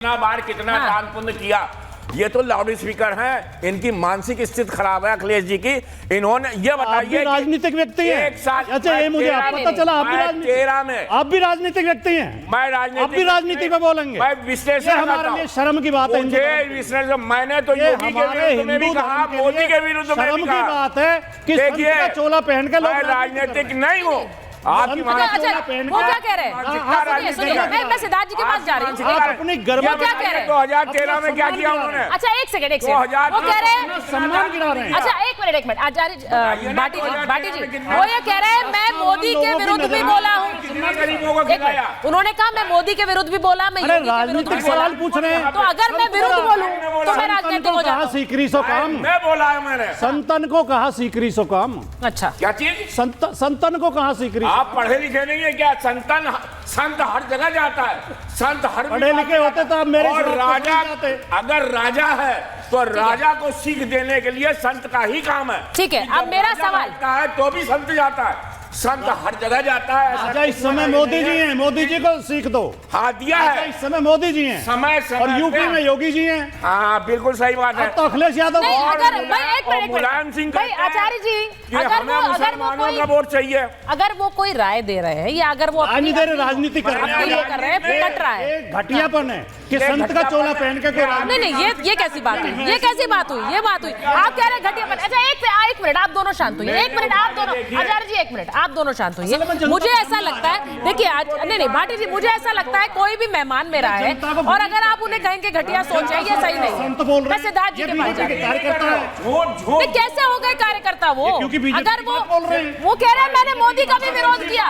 बार कितना दान पुण्य किया। ये तो लाउड स्पीकर हैं, इनकी मानसिक स्थिति खराब है अखिलेश जी की। इन्होंने ये बताइए, राजनीतिक व्यक्ति हैं। एक साथ अच्छा, ये मुझे पता चला आप भी राजनीतिक व्यक्ति हैं। मैं आप भी राजनीति पे बोलेंगे। मैं विश्लेषण हमारे लिए शर्म की बात है। मैंने तो योगी के विरुद्ध में भी कहा, मोदी के विरुद्ध में भी शर्म की बात है कि देखिए, संत का चोला पहन के लोग राजनीतिक नहीं हूँ। आपकी वो क्या कह रहे हैं? सुनिए, मैं सिद्धार्थ जी के पास जा रही हूँ। अपनी गर्व क्या कह रहे हैं? 2013 में क्या किया उन्होंने? अच्छा एक सेकंड वो कह रहे हैं सम्मान गिरा रहे हैं। अच्छा एक मिनट आचार्य भाटी जी वो ये कह रहे हैं मैं मोदी के विरुद्ध भी बोला हूँ। उन्होंने कहा मैं मोदी के विरुद्ध भी बोला, मैं योगी के विरुद्ध भी बोला। सवाल पूछ रहे हैं तो अगर मैं विरुद्ध बोलूँ तो मैं राजनीतिक हो जाऊँ। सीकरी सो काम मैं बोला है मैंने। संतन को कहा सीकरी सो काम। अच्छा क्या चीज? संतन को कहा सीकरी। आप पढ़े लिखे नहीं है क्या? संत हर जगह जाता है, संत हर पढ़े लिखे होते तो आप मेरे और राजा अगर राजा है तो राजा को सीख देने के लिए संत का ही काम है। ठीक है, अब मेरा सवाल है तो भी संत जाता है, संत हर जगह जाता है। अच्छा, इस समय मोदी जी हैं, मोदी जी को सीख दो। हाँ दिया है। इस समय मोदी जी हैं, समय और यूपी में योगी जी हैं। हाँ बिल्कुल सही बात है। तो अखिलेश यादव नहीं, अगर भाई मुलायम सिंह भाई आचार्य जी अगर वो कोई राय दे रहे हैं या अगर वो राजनीति कर रहे हैं कट रहा है, घटियापन है कि संत का चोला पहन के नहीं, ये कैसी बात हुई? ये कैसी बात हुई? ये बात हुई आप कह रहे हैं घटियापन। अच्छा एक मिनट आप दोनों शांत हुई। एक मिनट आप दोनों, आचार्य जी एक मिनट आप दोनों शांत हुई। मुझे ऐसा लगता है, देखिए आज नहीं भाटी जी, मुझे ऐसा लगता है कोई भी मेहमान मेरा है और अगर आप उन्हें कहेंगे घटिया सोच है, ये सही नहीं। मैं सिद्धार्थ जी के पास जा रही हूँ। कैसे हो गए कार्यकर्ता वो? अगर वो कह रहे हैं मैंने मोदी का भी विरोध किया,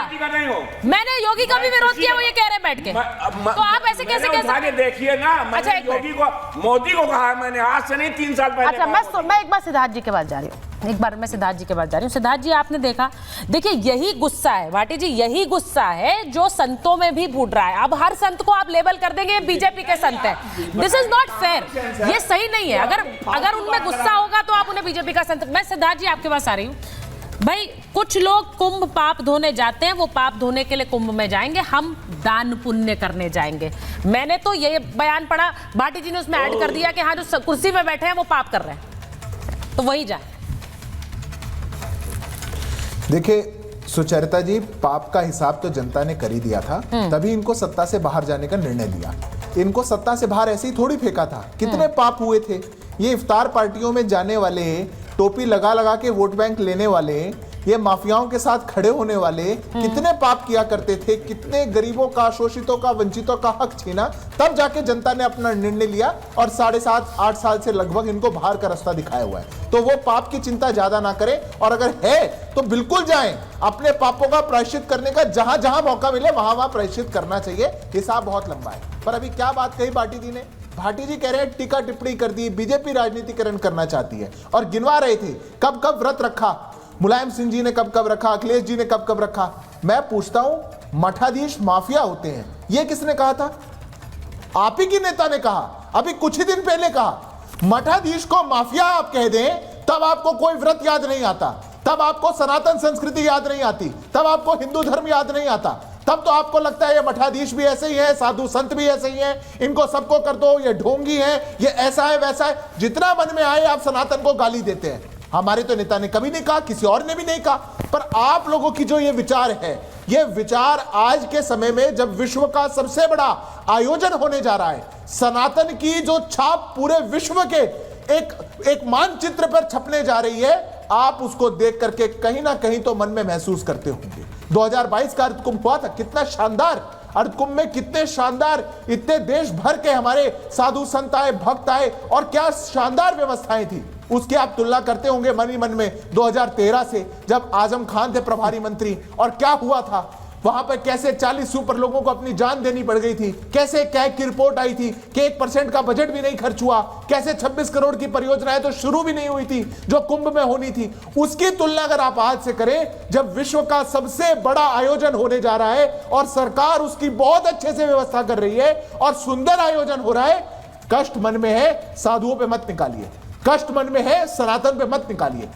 मैंने योगी का भी विरोध किया, वो ये कह रहे हैं बैठ के, तो आप ऐसे कैसे कह सकते हैं? देखिए ना, मैंने योगी को मोदी को कहा मैंने, आज से नहीं 3 साल पहले। अच्छा मैं एक बार सिद्धार्थ जी के पास जा रही हूँ। सिद्धार्थ जी आपने देखा, देखिए यही गुस्सा है भाटी जी, यही गुस्सा है जो संतों में भी फूट रहा है। अब हर संत को आप लेबल कर देंगे बीजेपी के संत है, दिस इज नॉट फेयर, ये सही नहीं है। अगर उनमें गुस्सा होगा तो आप उन्हें बीजेपी का संत। मैं सिद्धार्थ जी आपके पास आ रही हूँ। भाई कुछ लोग कुंभ पाप धोने जाते हैं, वो पाप धोने के लिए कुंभ में जाएंगे, हम दान पुण्य करने जाएंगे। मैंने तो ये बयान पढ़ा, भाटी जी ने उसमें ऐड कर दिया कि हाँ जो कुर्सी में बैठे हैं वो पाप कर रहे हैं, तो वही जाए। देखिए सुचरिता जी, पाप का हिसाब तो जनता ने कर ही दिया था, तभी इनको सत्ता से बाहर जाने का निर्णय लिया। इनको सत्ता से बाहर ऐसे ही थोड़ी फेंका था। कितने पाप हुए थे। ये इफ्तार पार्टियों में जाने वाले, टोपी लगा लगा के वोट बैंक लेने वाले, ये माफियाओं के साथ खड़े होने वाले कितने पाप किया करते थे, कितने गरीबों का, शोषितों का, वंचितों का हक छीना। तब जाके जनता ने अपना निर्णय लिया और 7.5-8 साल से लगभग इनको बाहर का रास्ता दिखाया हुआ है। तो वो पाप की चिंता ज्यादा ना करें, और अगर है तो बिल्कुल जाएं अपने पापों का प्रायश्चित करने का। जहां जहां मौका मिले वहां वहां प्रायश्चित करना चाहिए। हिसाब बहुत लंबा है। पर अभी क्या बात कही भाटी जी ने? भाटी जी कह रहे हैं टीका टिप्पणी कर दी, बीजेपी राजनीतिकरण करना चाहती है, और गिनवा रहे थे कब कब व्रत रखा, मुलायम सिंह जी ने कब कब रखा, अखिलेश जी ने कब कब रखा। मैं पूछता हूं, मठाधीश माफिया होते हैं, यह किसने कहा था? आप ही की नेता ने कहा, अभी कुछ ही दिन पहले कहा। मठाधीश को माफिया आप कह दें तब आपको कोई व्रत याद नहीं आता, तब आपको सनातन संस्कृति याद नहीं आती, तब आपको हिंदू धर्म याद नहीं आता, तब तो आपको लगता है ये मठाधीश भी ऐसे ही है, साधु संत भी ऐसे ही हैं, इनको सबको कर दो, ये ढोंगी है, ये ऐसा है वैसा है। जितना मन में आए आप सनातन को गाली देते हैं। हमारे तो नेता ने कभी नहीं कहा, किसी और ने भी नहीं कहा। पर आप लोगों की जो ये विचार है, ये विचार आज के समय में जब विश्व का सबसे बड़ा आयोजन होने जा रहा है, सनातन की जो छाप पूरे विश्व के एक मानचित्र पर छपने जा रही है, आप उसको देख करके कहीं ना कहीं तो मन में महसूस करते होंगे। 2022 का अर्ध कुंभ हुआ था, कितना शानदार अर्ध कुंभ में, कितने शानदार, इतने देश भर के हमारे साधु संत आए, भक्त आए, और क्या शानदार व्यवस्थाएं थी। उसकी आप तुलना करते होंगे मन ही मन में 2013 से, जब आजम खान थे प्रभारी मंत्री, और क्या हुआ था वहां पर, कैसे 40 सुपर लोगों को अपनी जान देनी पड़ गई थी, कैसे कैग की रिपोर्ट आई थी कि 1% का बजट भी नहीं खर्च हुआ, कैसे 26 करोड़ की परियोजनाएं तो शुरू भी नहीं हुई थी जो कुंभ में होनी थी। उसकी तुलना अगर आप आज से करें, जब विश्व का सबसे बड़ा आयोजन होने जा रहा है और सरकार उसकी बहुत अच्छे से व्यवस्था कर रही है और सुंदर आयोजन हो रहा है, कष्ट मन में है साधुओं पर मत निकालिए, कष्ट मन में है सनातन पे मत निकालिए।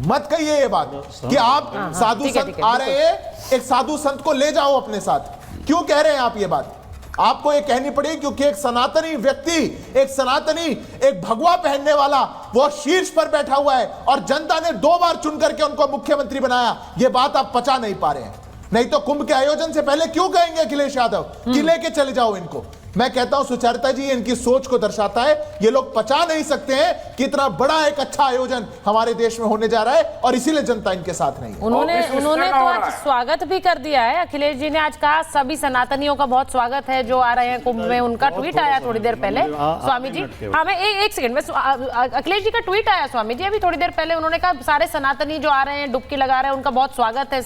मत कहिए ये बात कि आप साधु संत आ रहे हैं, एक साधु संत को ले जाओ अपने साथ। क्यों कह रहे हैं आप ये बात? आपको ये कहनी पड़ी क्योंकि एक सनातनी व्यक्ति, एक सनातनी, एक भगवा पहनने वाला वो शीर्ष पर बैठा हुआ है और जनता ने 2 बार चुन करके उनको मुख्यमंत्री बनाया। ये बात आप पचा नहीं पा रहे हैं। नहीं तो कुंभ के आयोजन से पहले क्यों कहेंगे अखिलेश यादव कि लेके चले जाओ इनको। मैं कहता हूं सुचरिता जी इनकी सोच को दर्शाता है। ये लोग पचा नहीं सकते हैं कि इतना बड़ा एक अच्छा आयोजन हमारे देश में होने जा रहा है और इसीलिए जनता इनके साथ नहीं है। उन्होंने तो आज स्वागत भी कर दिया है। अखिलेश जी ने आज कहा सभी सनातनियों का बहुत स्वागत है जो आ रहे हैं कुंभ में। उनका ट्वीट आया थोड़ी देर पहले स्वामी जी। हाँ मैं एक सेकंड में, अखिलेश जी का ट्वीट आया स्वामी जी अभी थोड़ी देर पहले। उन्होंने कहा सारे सनातनी जो आ रहे हैं डुबकी लगा रहे हैं उनका बहुत स्वागत है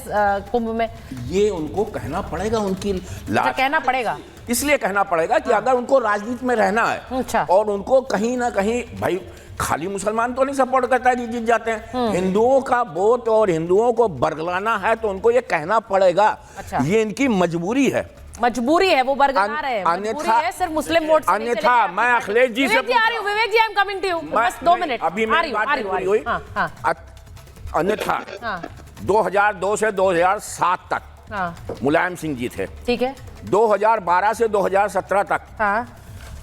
कुंभ में। ये उनको कहना पड़ेगा, उनकी कहना पड़ेगा, इसलिए कहना पड़ेगा कि अगर उनको राजनीति में रहना है और उनको कहीं ना कहीं, भाई खाली मुसलमान तो नहीं सपोर्ट करता है कि जीत जाते हैं, हिंदुओं का वोट और हिंदुओं को बरगलाना है तो उनको ये कहना पड़ेगा। ये इनकी मजबूरी है, वो बरगला रहे हैं। अन्यथा सिर्फ मुस्लिम वोट से नहीं चलेगा। मैं अखिलेश जी से Vivek ji I am coming to you, बस 2 मिनट अभी मेरी बात पूरी हुई। अन्यथा 2002 से 2007 तक मुलायम सिंह जी थे, ठीक है। 2012 से 2017 तक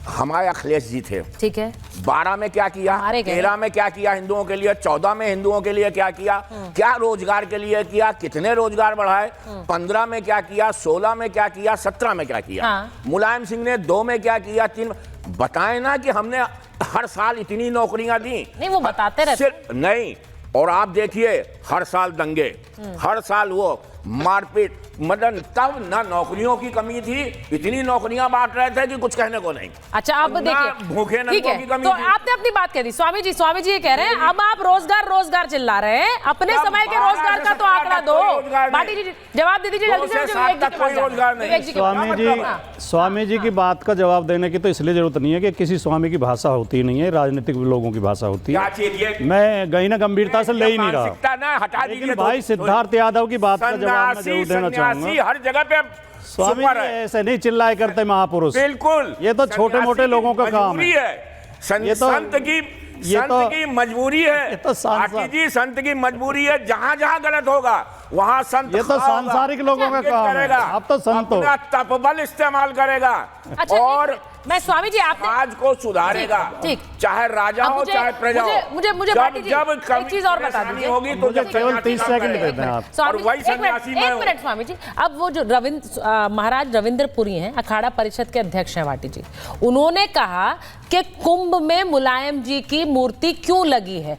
हमारे अखिलेश जी थे, ठीक है। 12 में क्या किया, 13 में क्या किया हिंदुओं के लिए, 14 में हिंदुओं के लिए क्या किया, क्या रोजगार के लिए किया, कितने रोजगार बढ़ाए, 15 में क्या किया, 16 में क्या किया, 17 में क्या किया। मुलायम सिंह ने 2 में क्या किया, 3 बताएं ना कि हमने हर साल इतनी नौकरियां दी। नहीं वो बताते रहते सिर्फ नहीं, और आप देखिए हर साल दंगे, हर साल वो मारपीट, मदन, तब ना नौकरियों की कमी थी, इतनी नौकरियां बांट रहे थे कि कुछ कहने को नहीं। अच्छा अब देखिए भूखे नंगों की कमी तो थी। आपने अपनी बात कह दी स्वामी जी ये कह रहे हैं अब आप रोजगार चिल्ला रहे हैं। अपने समय के रोजगार का तो आंकड़ा दो। भाटी जी जवाब दे दीजिए जल्दी से। स्वामी जी की बात का जवाब देने की तो इसलिए जरूरत नहीं है कि किसी स्वामी की भाषा होती नहीं है, राजनीतिक लोगों की भाषा होती है। मैं गहना गंभीरता से ले ही नहीं रहा, लेकिन भाई सिद्धार्थ यादव की बात का जवाब मैं जरूर देना चाहूंगा। हर जगह पे स्वामी जी ऐसे नहीं चिल्लाए करते महापुरुष, बिल्कुल। ये तो छोटे मोटे लोगों का काम है। संत की मजबूरी है, संत की मजबूरी है। जहां जहां गलत होगा वहां संत, ये तो सांसारिक लोगों का काम है। आप तो संत हो, अपना तपबल इस्तेमाल करेगा और मैं स्वामी जी आप समाज को सुधारेगा, चाहे राजा हो चाहे प्रजा हो। मुझे जब एक चीज और बता दीजिए होगी तो केवल 30 सेकंड देते हैं आप। एक मिनट स्वामी जी, अब वो जो महाराज रविंद्रपुरी हैं, अखाड़ा परिषद के अध्यक्ष हैं भाटी जी, उन्होंने कहा कि कुंभ में मुलायम जी की मूर्ति क्यों लगी है।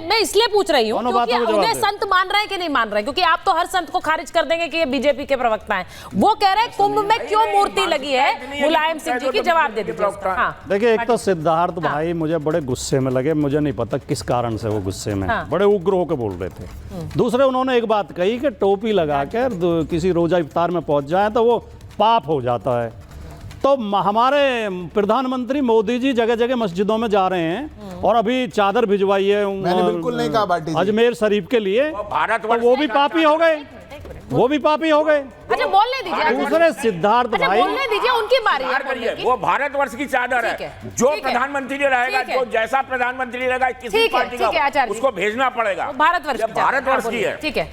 मैं इसलिए पूछ रही हूँ क्योंकि उन्हें संत मान रहे हैं कि नहीं मान रहे हैं, क्योंकि आप तो हर संत को खारिज कर देंगे कि ये बीजेपी के प्रवक्ता हैं। वो कह रहे हैं कुंभ में क्यों मूर्ति लगी है मुलायम सिंह जी की, जवाब दे दीजिए। देखिए एक तो सिद्धार्थ भाई मुझे बड़े गुस्से में लगे, मुझे नहीं पता किस कारण से वो गुस्से में बड़े उग्र होकर बोल रहे थे। दूसरे उन्होंने एक बात कही कि टोपी लगा कर किसी रोजा इफ्तार में पहुंच जाए तो वो पाप हो जाता है। तो हमारे प्रधानमंत्री मोदी जी जगह जगह मस्जिदों में जा रहे हैं और अभी चादर भिजवाई है, मैंने बिल्कुल नहीं कहा भाटी जी, अजमेर शरीफ के लिए, तो वो भी पापी हो गए, वो भी पापी हो गए। अच्छा बोलने दीजिए दूसरे सिद्धार्थ भाई, बोलने दीजिए, उनकी बारी है। वो भारतवर्ष की चादर है, जो प्रधानमंत्री रहेगा, जो जैसा प्रधानमंत्री रहेगा किसी पार्टी का उसको भेजना पड़ेगा। भारतवर्ष की है। ठीक है।